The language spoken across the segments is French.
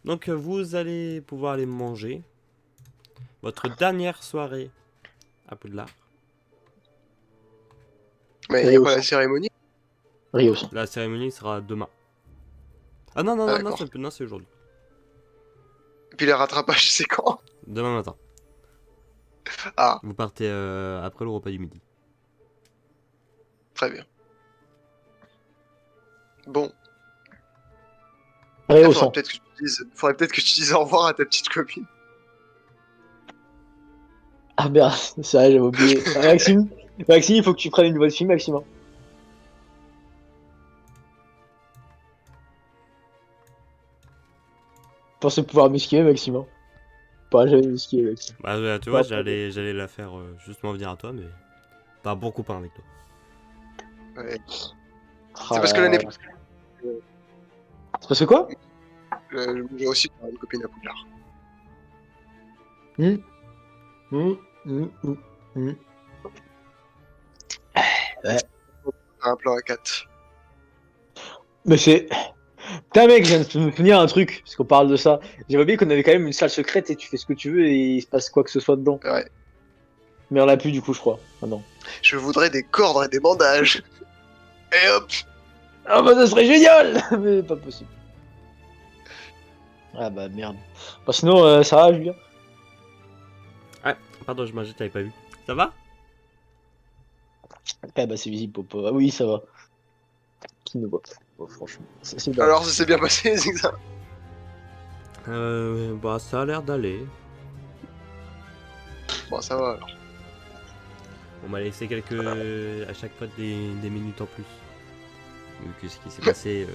Donc vous allez pouvoir aller manger votre dernière soirée à Poudlard. Mais il n'y a Rio pas la 100. cérémonie? Rio 100. La cérémonie sera demain. Ah non, non, Ah non, non, d'accord. c'est aujourd'hui. Et puis les rattrapages, c'est quand? Demain matin. Ah, Vous partez après le repas du midi. très bien. Bon, Rio faudrait 100. peut-être que tu dises au revoir à ta petite copine. Ah merde, c'est vrai, j'avais oublié. Ah, Maxime, Maxime, il faut que tu prennes une voix de film, Maxime. Pensez pouvoir m'esquiver, Maxime. Pas jamais m'esquiver, Maxime. Bah tu vois, Pas- j'allais la faire justement venir à toi, mais t'as un bon copain avec toi. Ouais. C'est Ah parce que là l'année là. C'est parce que quoi? j'ai aussi une copine à Poudlard. Hmm, hmm, hmm, hmm, hmm. Ouais. Un plan à 4. Mais c'est... Putain mec, je viens de me souvenir un truc, parce qu'on parle de ça. J'avais oublié qu'on avait quand même une salle secrète et tu fais ce que tu veux et il se passe quoi que ce soit dedans. Ouais. Mais on l'a plus du coup, je crois. Ah non. Je voudrais des cordes et des bandages. Et hop. Ah bah ça serait génial. Mais pas possible. Ah bah merde. Bah sinon, ça va, Julien? Ah, pardon, je m'en t'avais pas vu. Ça va? Ah bah c'est visible, Popo. Ah oui, ça va. Qui ne voit pas? Oh, franchement, c'est bien. Alors ça s'est bien passé les examens. Bah ça a l'air d'aller. Bon, ça va alors. On m'a laissé à chaque fois des minutes en plus. Vu que ce qui s'est passé.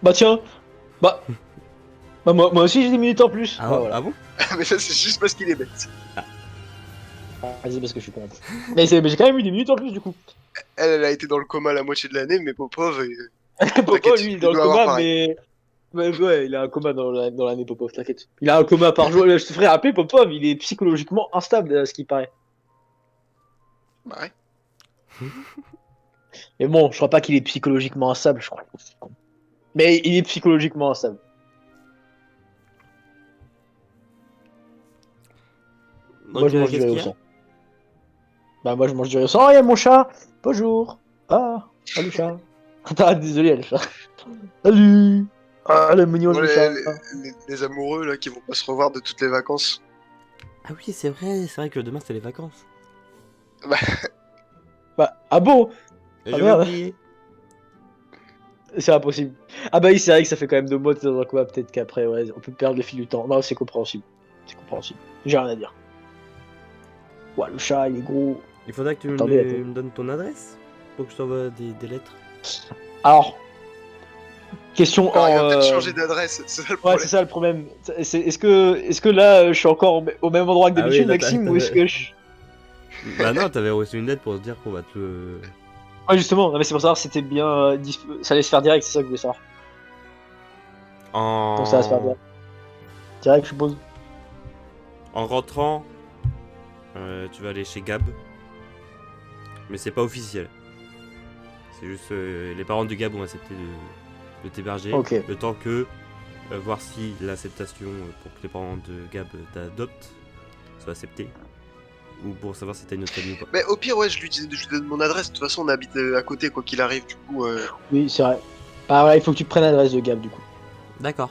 Bah tiens, bah, moi aussi j'ai des minutes en plus. Ah, Bah voilà. ah bon? Mais ça, c'est juste parce qu'il est bête. Ah, c'est parce que je suis con. Mais j'ai quand même eu des minutes en plus du coup. Elle a été dans le coma la moitié de l'année, mais Popov, Popo, t'inquiète, lui, il est il dans le doit avoir coma, pareil. mais ouais, il a un coma dans l'année, Popov, t'inquiète. Il a un coma par jour. Je te ferai rappeler, Popov, il est psychologiquement instable, à ce qui paraît. Bah ouais. Mais bon, je crois pas qu'il est psychologiquement instable, je crois. Mais il est psychologiquement instable. Moi, Donc je mange du qu'est-ce riz qu'il au y a? sang. Bah, moi, je mange du riz au sang. Oh, il y a mon chat. Bonjour. Ah, salut, chat. Attends, désolé, le chat. Salut. Ah, le mignon, Bon, le chat. les amoureux là qui vont pas se revoir de toutes les vacances. Ah oui, c'est vrai que demain c'est les vacances. Bah, Bah, ah bon? Ah J'avais merde, oublié. c'est impossible. Ah bah oui, c'est vrai que ça fait quand même 2 mois que t'es dans un coma, peut-être qu'après, ouais, on peut perdre le fil du temps. Non, c'est compréhensible. C'est compréhensible. J'ai rien à dire. Ouais, le chat, il est gros. Il faudrait que tu Attendez, attends. me donnes ton adresse pour que je t'envoie des lettres. Alors, question alors il en... va peut-être changer d'adresse, c'est ça le Ouais, c'est problème. ça le problème. Est-ce que là, je suis encore au même endroit que Ah oui, d'habitude, là Maxime, ou est-ce que je... Bah non, t'avais reçu une lettre pour te dire qu'on va te... Ouais, justement, non, mais c'est pour savoir si c'était bien... ça allait se faire direct, c'est ça que je voulais savoir. Donc ça va se faire En... direct. Direct, je suppose. En rentrant, tu vas aller chez Gab. Mais c'est pas officiel. C'est juste les parents de Gab ont accepté de t'héberger. Ok. Le temps que voir si l'acceptation pour que les parents de Gab t'adoptent soit acceptée. Ou pour savoir si t'as une autre famille ou pas. Mais au pire, ouais, je lui donne mon adresse. De toute façon, on habite à côté, quoi qu'il arrive. Du coup, Oui, c'est vrai. Ah voilà, il faut que tu prennes l'adresse de Gab, du coup. D'accord.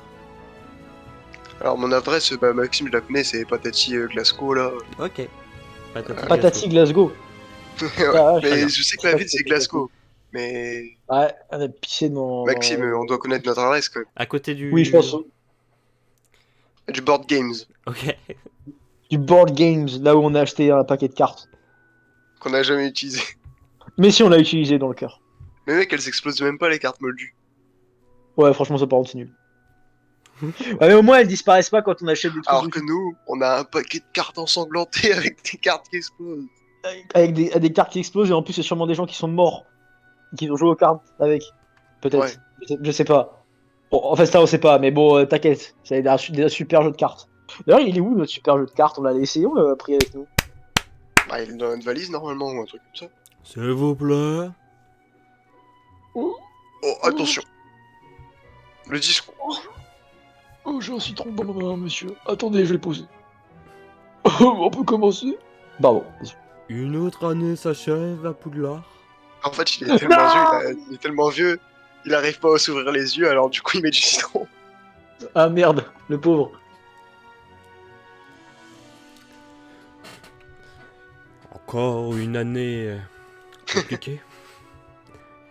alors mon adresse, bah, Maxime, je la connais, c'est Patati Glasgow là. Ok. Patati Patati Glasgow. Glasgow. Ouais. Ah, Mais bien. je sais que la ville c'est Glasgow. Mais Ouais, on a pissé dans Maxime, on doit connaître notre adresse quand même. À côté Oui, je du... pense. Du board games Ok. Du board games, là où on a acheté un paquet de cartes. qu'on a jamais utilisé. Mais si, on l'a utilisé dans le cœur. Mais mec, elles explosent même pas les cartes moldues. Ouais, franchement, ça par contre, c'est nul. Ouais, mais au moins, elles disparaissent pas quand on achète des trucs Alors que dessus. nous, on a un paquet de cartes ensanglantées avec des cartes qui explosent. Avec des cartes qui explosent, et en plus, c'est sûrement des gens qui sont morts. Qui ont joué aux cartes avec. Ouais. Peut-être. Je sais pas. Bon, en fait, ça, on sait pas, mais bon, t'inquiète. C'est des super jeux de cartes. D'ailleurs, il est où notre super jeu de cartes? On l'a laissé, on l'a pris avec nous. Bah, il est dans notre valise normalement ou un truc comme ça. S'il vous plaît. Oh, attention. Le discours. Oh, j'ai un citron dans ma main, monsieur. Attendez, je vais le poser. On peut commencer? Bravo. Une autre année s'achève à Poudlard. En fait, il est tellement vieux, il est tellement vieux, il arrive pas à s'ouvrir les yeux, alors du coup, il met du citron. Ah merde, le pauvre. Encore une année compliquée.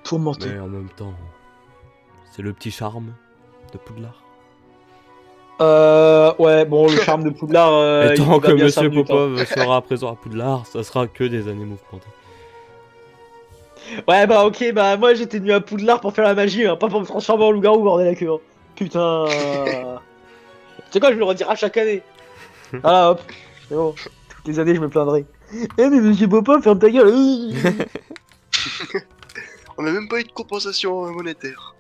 Tourmenté. Mais en même temps, c'est le petit charme de Poudlard. Ouais, bon, le charme de Poudlard. Et il tant va que bien 5 Monsieur minutes, hein. Popov sera présent à Poudlard, ça sera que des années mouvementées. Ouais, bah ok, bah moi j'étais venu à Poudlard pour faire la magie, hein, pas pour me transformer en loup-garou, bordel la queue. Hein. Putain. Tu sais quoi, je me le redirai chaque année. Voilà, hop. C'est bon. Toutes les années, je me plaindrai. Eh, mais monsieur Popov, ferme ta gueule. On a même pas eu de compensation monétaire.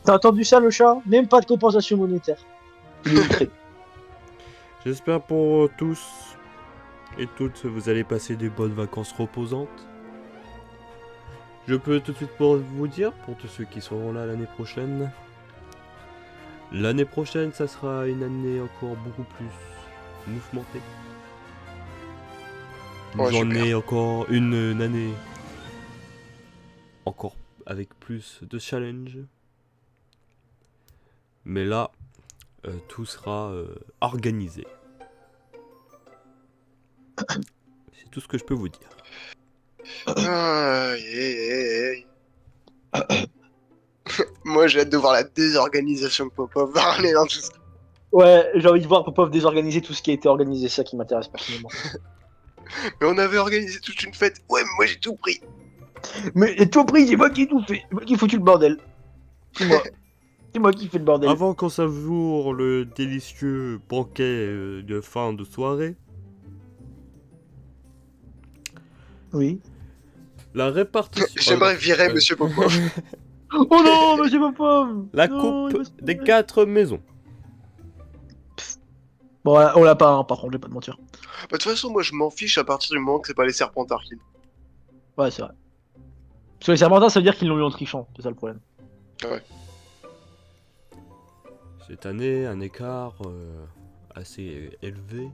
T'as entendu ça, le chat? Même pas de compensation monétaire. Il est outré. J'espère pour tous et toutes vous allez passer des bonnes vacances reposantes. Je peux tout de suite pour vous dire, pour tous ceux qui seront là l'année prochaine, ça sera une année encore beaucoup plus mouvementée. Ouais, J'en super. ai encore une année encore avec plus de challenge. Mais là, tout sera organisé. C'est tout ce que je peux vous dire. Aïe, aïe, aïe. Moi, j'ai hâte de voir la désorganisation que Popov va ramener dans tout ça. Ouais, j'ai envie de voir Popov désorganiser tout ce qui a été organisé, c'est ça qui m'intéresse personnellement. Mais on avait organisé toute une fête. Ouais, mais moi, j'ai tout pris. Mais et tout pris, c'est moi qui ai tout fait. C'est moi qui ai foutu le bordel. C'est moi. C'est moi qui fais le bordel. Avant qu'on savoure le délicieux banquet de fin de soirée, Oui. la répartition... J'aimerais virer Monsieur Popov. Oh non, monsieur Popov. La Non, il va coupe se des faire. 4 maisons. Bon, on l'a pas, hein, par contre, je vais pas te mentir. Bah, de toute façon, moi, je m'en fiche à partir du moment que c'est pas les Serpentards qui. Ouais, c'est vrai. Parce que les Serpentins, ça veut dire qu'ils l'ont eu en trichant, c'est ça le problème. Cette année, un écart assez élevé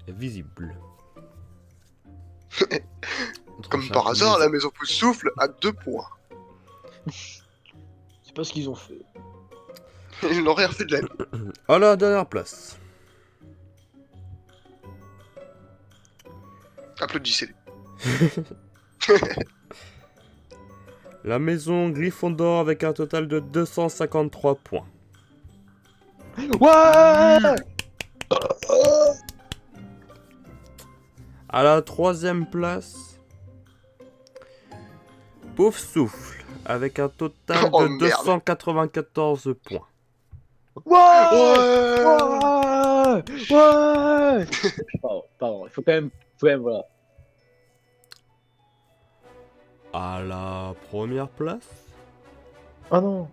est visible. Entre Comme chaque par hasard, maison. la maison pouce souffle à 2 points. C'est pas ce qu'ils ont fait. Ils n'ont rien fait de la vie. À la dernière place. Applaudissez-les. La maison Gryffondor avec un total de 253 points. Ouais. À la troisième place, Pouf Souffle avec un total Oh, de merde. 294 points. Ouais. Ouais. Ouais. Pardon, il faut quand même, voilà. À la première place, Ah non.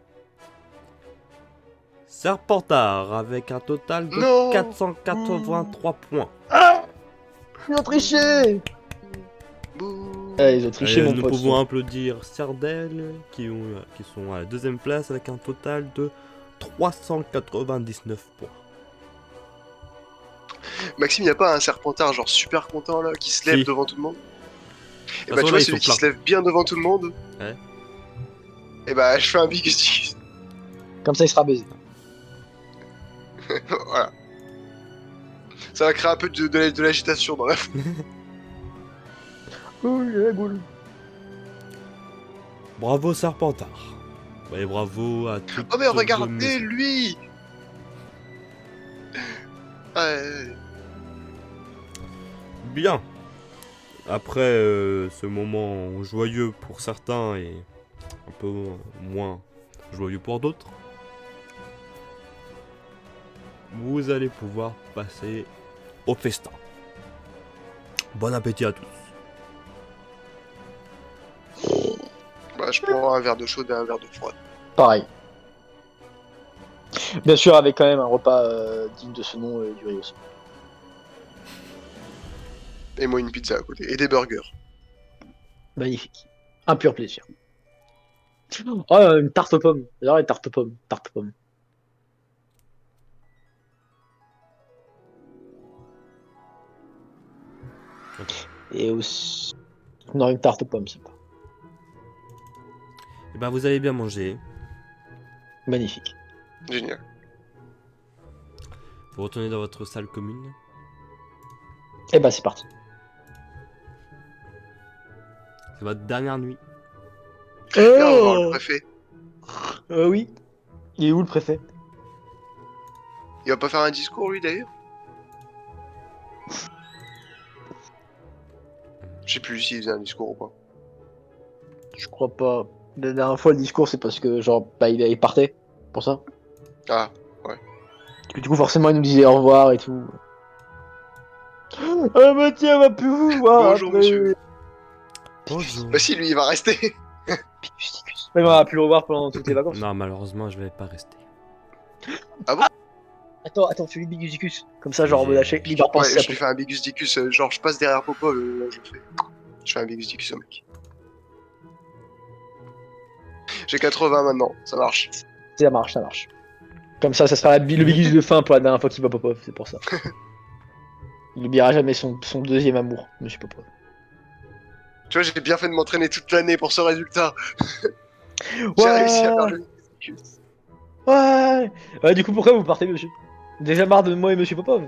Serpentard avec un total de Non. 483 points. Ils ont triché. Bouh. Ils ont triché, mon Nous pote. pouvons applaudir Sardel qui sont à la deuxième place avec un total de 399 points. Maxime, y a pas un Serpentard genre super content là qui se lève Si. devant tout le monde? Et De toute bah, façon, tu là, vois, ils celui sont qui se lève bien devant tout le monde. Ouais. Et bah, je fais un big stick. Comme ça, il sera baisé. Voilà. Ça va créer un peu de l'agitation dans la foule. Bravo Serpentard. Et bravo à toutes Oh mais vos regardez maisons. lui. Ouais. Bien. Après ce moment joyeux pour certains et un peu moins joyeux pour d'autres, vous allez pouvoir passer au festin. Bon appétit à tous. Bah, je prends un verre de chaude et un verre de froid. Pareil. Bien sûr, avec quand même un repas digne de ce nom du riz aussi. Et moi une pizza à côté. Et des burgers. Magnifique. Un pur plaisir. Oh, une tarte aux pommes. J'adore les tartes aux pommes. Tarte aux pommes. Et aussi... Non, une tarte aux pommes, c'est pas. Et ben, vous avez bien mangé. Magnifique. Génial. Vous retournez dans votre salle commune. Et bah, c'est parti. C'est votre dernière nuit. Viens, on va voir le préfet. Oui. Il est où le préfet? Il va pas faire un discours, lui, d'ailleurs? Je sais plus s'il faisait un discours ou pas. Je crois pas. La dernière fois, le discours, c'est parce que, genre, bah, il partait. Pour ça. Ah, Et du coup, forcément, il nous disait au revoir et tout. Ah bah tiens, on va plus vous voir bonjour, après. monsieur. Bonjour. Bah si, lui, il va rester. Picus, ticus. Mais on va plus le revoir pendant toutes les vacances. Non, malheureusement, je vais pas rester. Attends, fais-lui Biggus Dicus. Comme ça, genre, on me lâcher. Libre Ouais, penser je lui fais un Bigus Dicus, genre je passe derrière Popo, je fais un Bigus Dicus au mec. J'ai 80 maintenant, ça marche. Ça marche, ça marche. Comme ça sera le Biggus de fin pour la dernière fois qu'il va Popov, c'est pour ça. Il n'oubliera jamais son deuxième amour, monsieur Popov. Tu vois, j'ai bien fait de m'entraîner toute l'année pour ce résultat. J'ai réussi à faire le Bigus Dicus. Ouais, du coup, pourquoi vous partez, monsieur? Déjà marre de moi et monsieur Popov.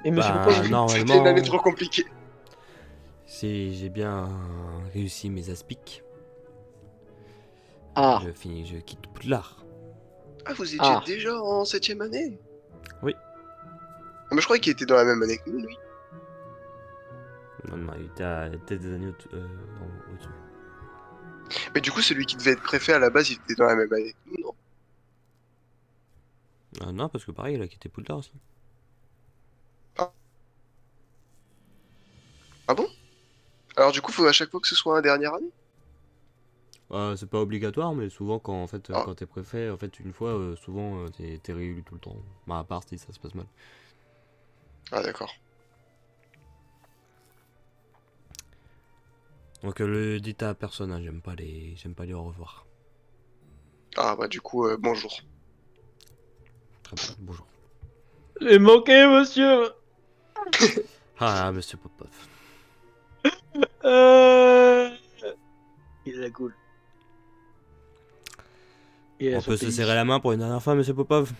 Et monsieur Bah, Popov. C'était une année normalement, trop compliquée. j'ai bien réussi mes aspics. Ah, Je quitte Poudlard. Ah, vous étiez Ah. déjà en 7ème année? Oui. Ah, mais je croyais qu'il était dans la même année que nous, lui. Non, il était des années au-dessus. Mais du coup, celui qui devait être préfet à la base, il était dans la même année que nous, non? Ah, non, parce que pareil, il a quitté Poudlard aussi. Ah bon? Alors du coup, faut à chaque fois que ce soit un dernière année? C'est pas obligatoire, mais souvent quand en fait Ah. quand t'es préfet, en fait une fois, souvent t'es réélu tout le temps. Bah à part si ça se passe mal. Ah d'accord. Donc le dites à personne, hein, j'aime pas les au revoir. Ah bah du coup, bonjour. Très bien, bonjour. j'ai manqué, monsieur. Ah monsieur Popov. Euh... Il est cool. On peut se serrer la main pour une dernière fois, monsieur Popov?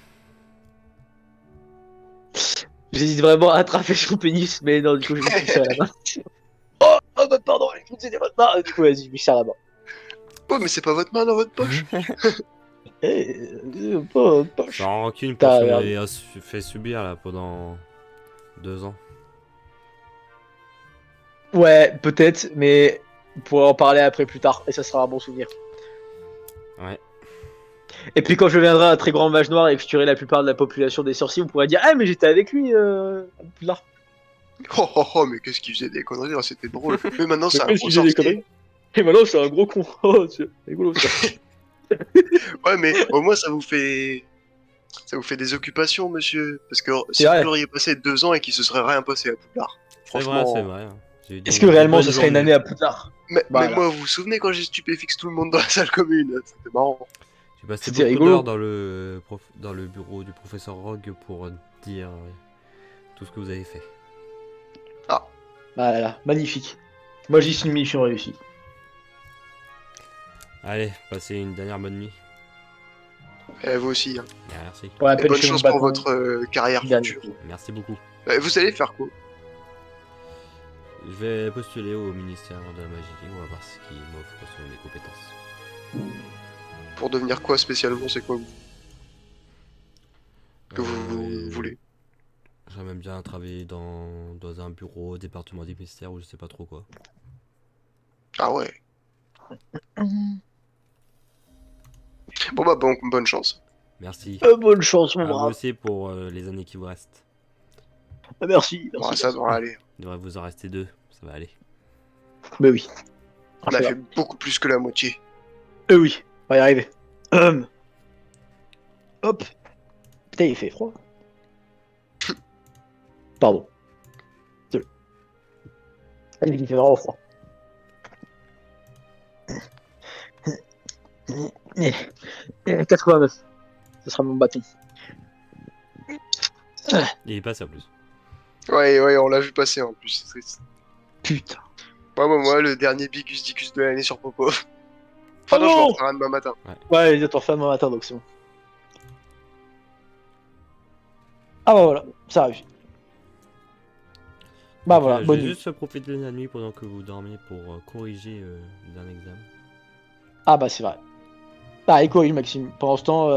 J'hésite vraiment à attraper son pénis, mais non, du coup, je vais lui serrer la main. Oh bah pardon, je vous ai votre main. Du coup, vas-y, je lui serre la main. Oh mais c'est pas votre main dans votre poche? Pas poche. Sans rancune pour Putain, ce que merde. m'avait fait subir là pendant 2 ans. Ouais, peut-être, mais on pourra en parler après plus tard, et ça sera un bon souvenir. Ouais. Et puis quand je viendrai à un très grand mage noir et que je tuerai la plupart de la population des sorciers, on pourra dire ah mais j'étais avec lui plus tard. Oh oh oh, mais qu'est-ce qu'il faisait des conneries, oh, c'était drôle. Mais maintenant c'est un Qu'est-ce gros qu'il faisait des sorcier. conneries. Et maintenant c'est un gros con. Oh c'est rigolo ça. Ouais mais au moins ça vous fait... Ça vous fait des occupations, monsieur. Parce que si C'est vrai. vous auriez passé 2 ans et qu'il se serait rien passé à Poudlard. C'est Franchement... vrai. Hein. J'ai eu Est-ce des- que des réellement bonnes ce serait une journées. année à Poudlard? Mais Voilà. moi, vous vous souvenez quand j'ai stupéfixe tout le monde dans la salle commune? C'était marrant. J'ai passé C'était beaucoup rigolo. d'heures dans le bureau du professeur Rogue pour dire tout ce que vous avez fait. Voilà, magnifique. Moi j'y suis une mission réussie. Allez, passez une dernière bonne nuit. Et vous aussi. Hein. Merci. Pour la Et peine, bonne je fais chance mon pour bâton. votre carrière Dernier. future. Merci beaucoup. Vous allez faire quoi? Je vais postuler au ministère de la magie. On va voir ce qu'ils m'offrent sur mes compétences. Pour devenir quoi spécialement? C'est quoi que vous Euh, voulez? J'aimerais bien travailler dans un bureau, département des mystères ou je sais pas trop quoi. Ah ouais. Bon bah bonne chance. Merci. Bonne chance mon À vous brave. aussi pour les années qui vous restent. Merci. Bon, ça devrait aller. Il devrait vous en rester 2, ça va aller. Mais oui. On a fait beaucoup plus que la moitié. Oui, on va y arriver. Hop. Putain, il fait froid. Pardon. Désolé. Il fait vraiment froid. Et 89. Ce sera mon bâton. Il est passé en plus. Ouais, on l'a vu passer en plus, c'est triste. Putain. Moi, le dernier Bigus Dicus de l'année sur Popov. Oh Enfin, non, je vais en non refaire un demain matin. Ouais, ils attendent fin demain matin, donc c'est bon. Ah bah voilà, ça arrive. Bah Donc, voilà, je bonne vais nuit. juste profiter de la nuit pendant que vous dormez pour corriger d'un examen. Ah bah c'est vrai. Ah, et corrige Maxime. Pendant ce temps,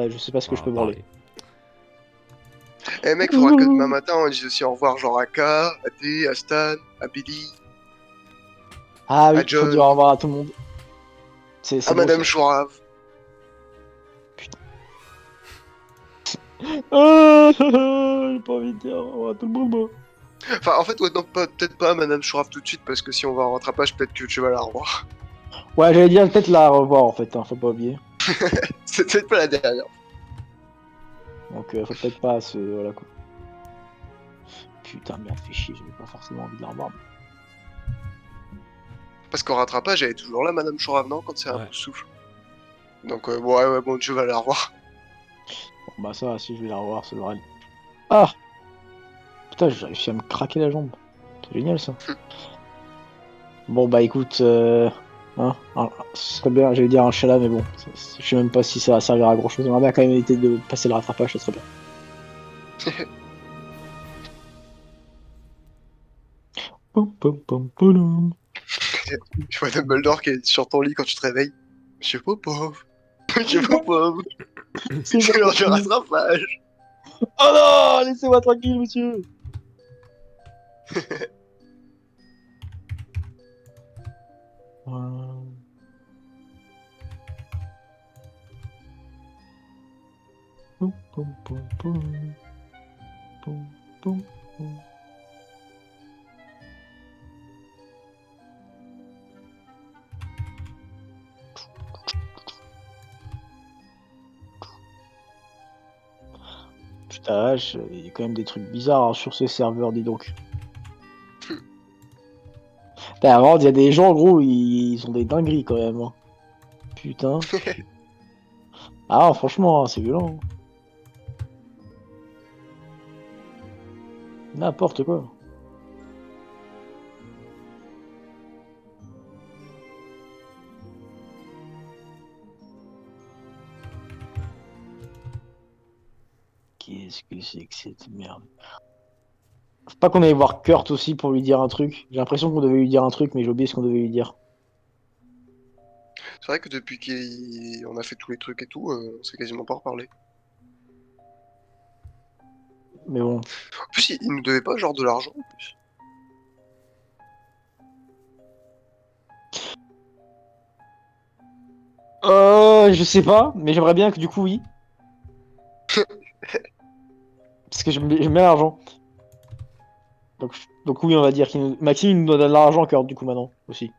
je sais pas ce que je peux branler. Parler. Eh mec, faudra que demain matin on dise aussi au revoir genre à K, à D, à Stan, à Billy, Ah oui, à faut John, dire au revoir à tout le monde. C'est à beau Madame ça. Chourave. Ah, j'ai pas envie de dire au revoir à tout le monde, moi. Enfin, en fait, ouais, non, peut-être pas à Madame Chourave tout de suite, parce que si on va en rattrapage, peut-être que tu vas la revoir. Ouais, j'allais dire peut-être la revoir en fait, hein, faut pas oublier. C'est peut-être pas la dernière. Donc faut peut-être pas se... Voilà quoi. Putain, merde, fais chier, j'avais pas forcément envie de la revoir. Parce qu'en rattrapage, elle est toujours là, Madame Chourave, non, quand c'est un Ouais. peu souffle. Donc, ouais, bon, tu vas la revoir. Bon bah ça, si je vais la revoir, ça devrait aller. Ah putain, j'ai réussi à me craquer la jambe. C'est génial ça. Bon bah écoute, hein, ce serait bien, j'allais dire un chala, mais bon, je sais même pas si ça va servir à grand chose. On va bien quand même éviter de passer le rattrapage, ça serait bien. Poum, poum, poum, poum. Tu vois Dumbledore qui est sur ton lit quand tu te réveilles. Monsieur Popov. Monsieur Popov. C'est C'est l'heure du gentil. rattrapage. Oh non, laissez-moi tranquille, monsieur. Poum, poum, poum, poum. Poum, poum, poum. Putain, la vache, il y a quand même des trucs bizarres hein, sur ces serveurs, dis donc. Putain, avant, il y a des gens, gros, ils ont des dingueries quand même. Hein. Putain. Ah, franchement, hein, c'est violent. Hein. N'importe quoi. Qu'est-ce que c'est que cette merde? Faut pas qu'on aille voir Kurt aussi pour lui dire un truc. J'ai l'impression qu'on devait lui dire un truc, mais j'ai oublié ce qu'on devait lui dire. C'est vrai que depuis qu'on a fait tous les trucs et tout, on s'est quasiment pas reparlé. Mais bon. En plus, il nous devait pas genre de l'argent en plus. Je sais pas, mais j'aimerais bien que du coup, oui. Parce que j'aime bien l'argent. Donc oui, on va dire qu'il nous... Maxime il nous donne de l'argent, Kurt, du coup, maintenant, aussi.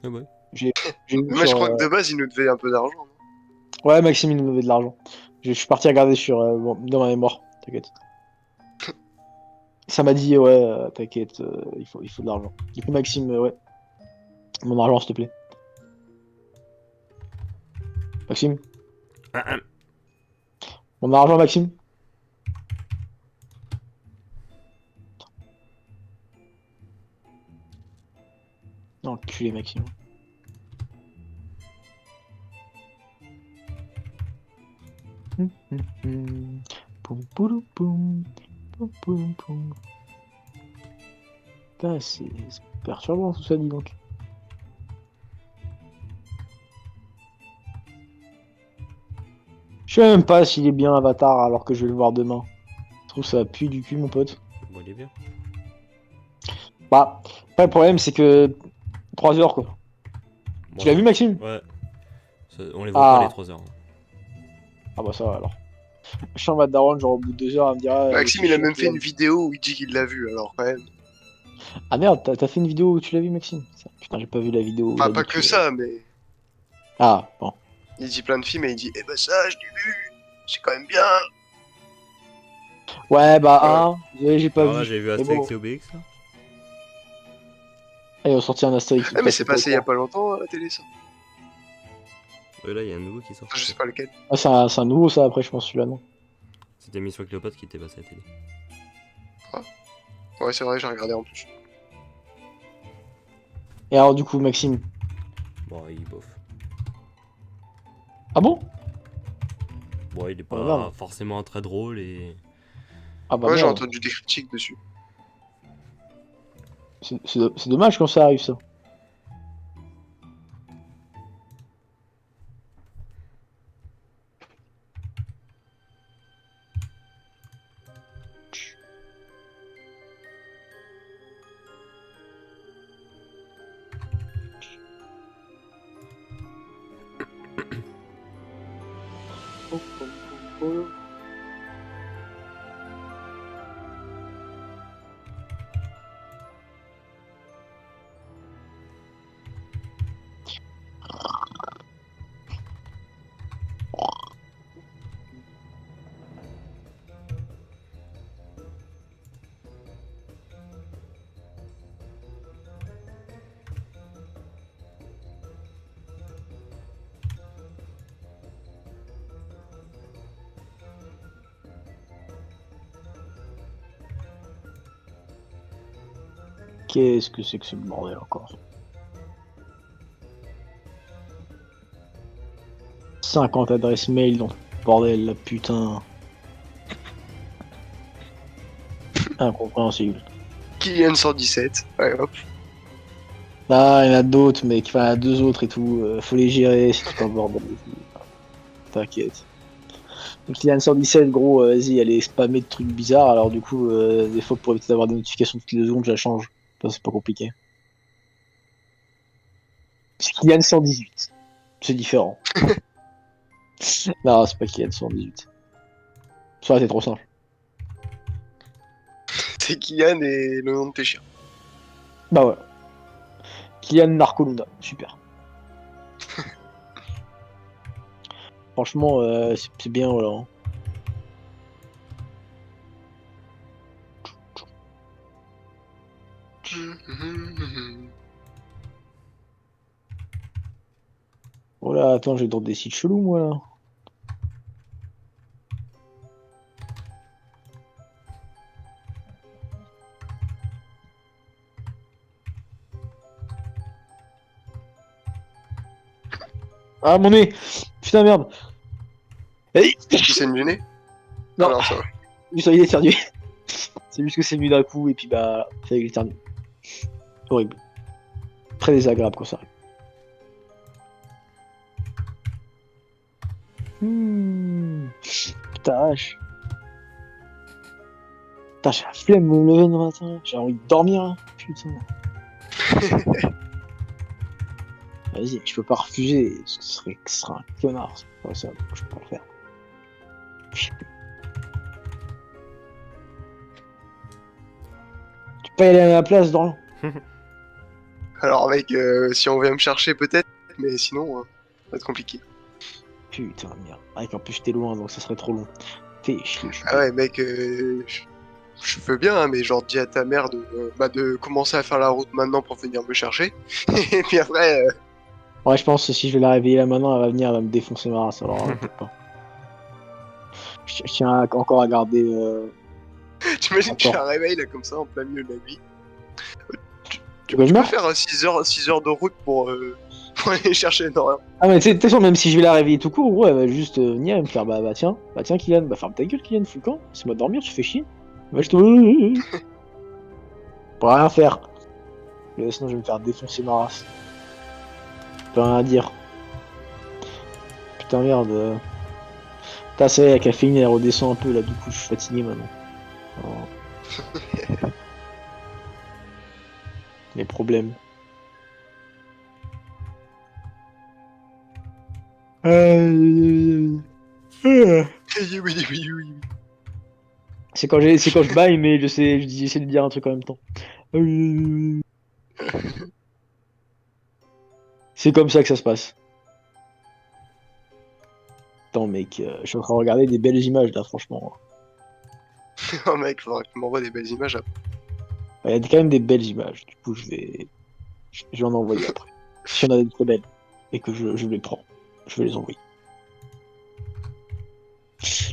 Ah ouais. J'ai vu Moi, je sur... crois que de base, il nous devait un peu d'argent. Non. Ouais, Maxime, il nous devait de l'argent. Je suis parti regarder sur... bon, dans ma mémoire, t'inquiète. Ça m'a dit, ouais, t'inquiète, il faut de l'argent. Du coup, Maxime, ouais. Mon argent, s'il te plaît. Maxime? Mon argent, Maxime? Non, enculé, Maxime. Poum, poum, poum. Poum, poum, poum. Putain, c'est perturbant tout ça, dis donc. Je sais même pas s'il est bien Avatar alors que je vais le voir demain. Je trouve ça pue du cul, mon pote. Bon, il est bien. Bah, pas le problème, c'est que 3 heures quoi. Bon, Tu l'as vu, Maxime? Ouais. On les voit pas Ah. les 3 heures. Ah bah ça va alors. Je suis en mode daron, genre au bout de 2 heures, elle me dira. Maxime, il a même fait une vidéo où il dit qu'il l'a vu, alors quand même. Ah merde, t'as fait une vidéo où tu l'as vu, Maxime? Putain, j'ai pas vu la vidéo. Où il Enfin, a pas dit que ça, mais Ah, bon. il dit plein de films et il dit, eh ben ça, je l'ai vu, c'est quand même bien. Ouais, bah, désolé, j'ai pas Alors vu. là, j'ai vu Mais Astérix bon. et Obélix. Là. Ah, ils ont sorti un Astérix. Ah, mais putain, c'est pas au passé il y a courant. pas longtemps à la télé, ça. Là, il y a un nouveau qui sort. Je sais pas lequel. Ah, c'est un nouveau ça après, je pense, celui-là, non? C'était Mission Cléopâtre qui était passé à la télé. Ouais, c'est vrai, j'ai regardé en plus. Et alors, du coup, Maxime. Bon, il bof. Ah bon? Bon, il est Oh, pas merde. forcément très drôle et. Ah bah Ouais, j'ai merde. entendu des critiques dessus. C'est dommage quand ça arrive, ça. Qu'est-ce que c'est que ce bordel encore? 50 adresses mail dans ce bordel là, putain. Incompréhensible. Kylian 117. Ouais, hop. Ah, il y en a d'autres, mec. Enfin, il y en a deux autres et tout. Faut les gérer, c'est tout un bordel. T'inquiète. Donc, il y a une 117, gros, vas-y, elle est spammée de trucs bizarres. Alors, du coup, des fois, pour éviter d'avoir des notifications toutes les 2 secondes, je la change. Ça, c'est pas compliqué. C'est Kylian 118. C'est différent. Non, c'est pas Kylian 118. Ça aurait été trop simple. C'est Kylian et le nom de tes chiens. Bah voilà. Kylian Narcolunda, super. Franchement, c'est bien, voilà. Hein. Oh là, attends, j'ai dans des sites chelous, moi, là. Ah, mon nez! Putain, merde! Hey. Qui s'est gêné? Non. Ah non, ça va. Juste envie d'éternuer. C'est juste que c'est venu d'un coup, et puis bah, c'est avec l'éternue. Horrible. Très désagréable quand ça arrive. Putain, vache. Putain, j'ai la flemme de me lever le matin. J'ai envie de dormir, hein. Putain. Vas-y, je peux pas refuser. Ce serait un connard. C'est pas ça, je peux pas le faire. Tu peux pas y aller à la place, dans Alors, mec, si on vient me chercher, peut-être, mais sinon, ça va être compliqué. Putain, merde. Avec en plus, j'étais loin, donc ça serait trop long. Fais chier. Ah ouais, mec, je veux bien, hein, mais genre, dis à ta mère de commencer à faire la route maintenant pour venir me chercher. Et puis après, Ouais, je pense que si je vais la réveiller là maintenant, elle va venir, elle va me défoncer ma race. Alors, peut-être pas. Je tiens encore à garder. t'imagines, tu Attends. la réveilles là comme ça en plein milieu de la nuit. Tu veux que je Tu peux meure faire 6 heures de route pour aller chercher Dorian. Ah, mais tu sais, de toute façon, même si je vais la réveiller tout court, gros, elle va juste venir et me faire bah tiens, Kylian, bah ferme ta gueule, Kylian, fous le camp, laisse-moi dormir, tu fais chier. Bah, je te. Pour rien faire. Sinon, je vais me faire défoncer ma race. J'ai rien à dire. Putain, merde. Putain, c'est vrai, la caféine elle redescend un peu là, du coup, je suis fatigué maintenant. Oh. Les problèmes. Oui, oui, oui, oui. C'est quand je baille, mais j'essaie de dire un truc en même temps. C'est comme ça que ça se passe. Attends, mec, je suis en train de regarder des belles images là, franchement. Oh mec, faudra que tu m'envoies des belles images après. Il y a quand même des belles images, du coup, je vais en envoyer après. Si on a des très belles, et que je les prends. Je vais les envoyer.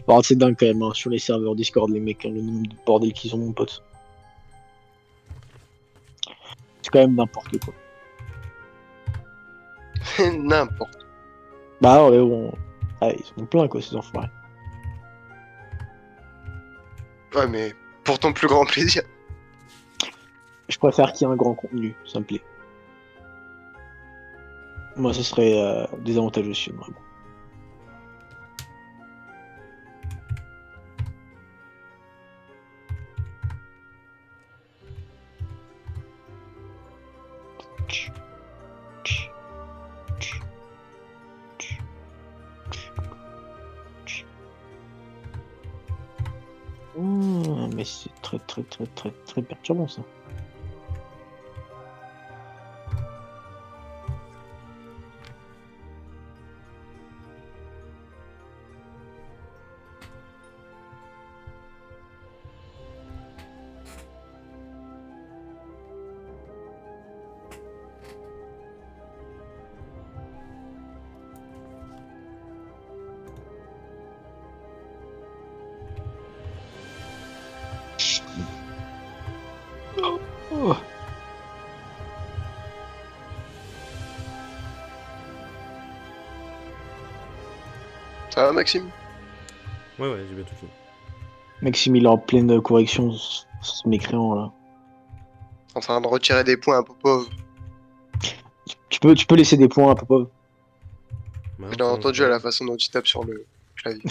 Par contre, c'est dingue quand même, hein, sur les serveurs Discord, les mecs, hein, le nombre de bordel qu'ils ont, mon pote. C'est quand même n'importe quoi. N'importe. Bah ouais, bon. Ah, ils sont pleins, quoi, ces enfoirés. Ouais, mais pour ton plus grand plaisir. Je préfère qu'il y ait un grand contenu, ça me plaît. Moi, ce serait désavantageux aussi, vraiment. Mais c'est très perturbant ça. Oh. Ça va, Maxime? Ouais, j'ai bien tout fini. Maxime, il est en pleine correction, ce mécréant là. En train de retirer des points à Popov. Tu peux laisser des points à Popov. Bah, Je l'ai entendu à la façon dont il tape sur le clavier.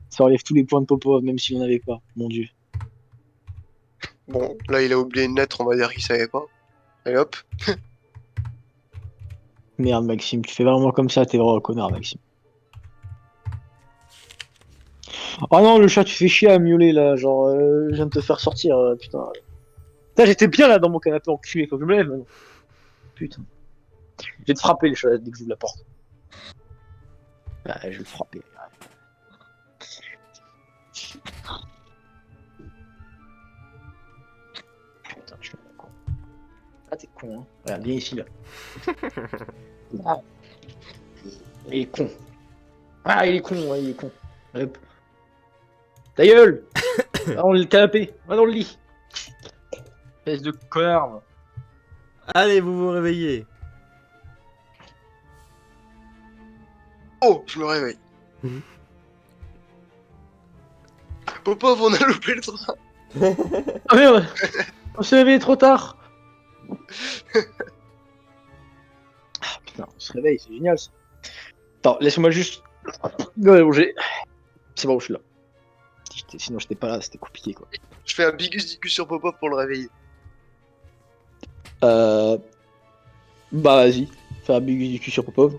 Ça enlève tous les points de Popov, même s'il n'en avait pas. Mon dieu. Bon, là, il a oublié une lettre, on va dire qu'il savait pas. Et hop. Merde, Maxime, tu fais vraiment comme ça, t'es vraiment un connard, Maxime. Oh non, le chat, tu fais chier à miauler là, genre, je viens de te faire sortir, putain. Putain, j'étais bien là dans mon canapé enculé, faut que je me lève maintenant. Putain. Je vais te frapper, le chat, dès que j'ouvre la porte. Ah, je vais te frapper. Putain, je suis un con. Ah, t'es con, hein. Regarde, viens ici, là. Ah. Il est con. Ah, il est con, ouais, il est con. Hop. Ta gueule. Va dans le canapé, va dans le lit. Espèce de connard. Allez, vous vous réveillez. Oh, je me réveille. Popov, on a loupé le train. Ah merde. On s'est réveillé trop tard. Ah putain, on se réveille, c'est génial ça. Attends, laisse-moi juste manger. C'est bon, je suis là. Sinon j'étais pas là, c'était compliqué quoi. Je fais un bigus dicus sur Popov pour le réveiller. Bah vas-y, fais un bigus du cul sur Popov.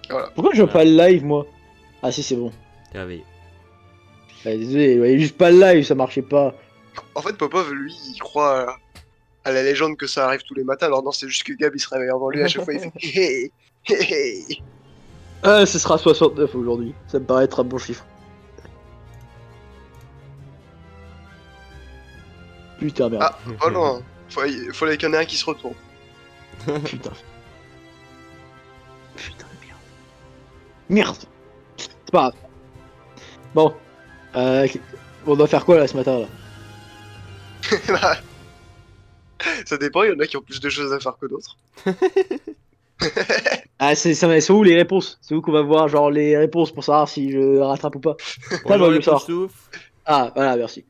Voilà. Pourquoi je vois pas le live moi? Ah si c'est bon. T'es réveillé. Ah, désolé, je voyais juste pas le live, ça marchait pas. En fait, Popov, lui, il croit à la légende que ça arrive tous les matins. Alors non, c'est juste que Gab, il se réveille avant lui. À chaque fois, il fait hé hé hé. Ah, ce sera 69 aujourd'hui, ça me paraît être un bon chiffre. Putain merde. Ah, pas loin. Fallait qu'il y en ait un qui se retourne. Putain. Putain de merde. Merde. C'est pas grave. Bon. On doit faire quoi là ce matin là? Bah, ça dépend, il y en a qui ont plus de choses à faire que d'autres. Ah c'est où les réponses? C'est où qu'on va voir genre les réponses pour savoir si je rattrape ou pas? Bonjour je les sors. poussoufs. Ah voilà, merci.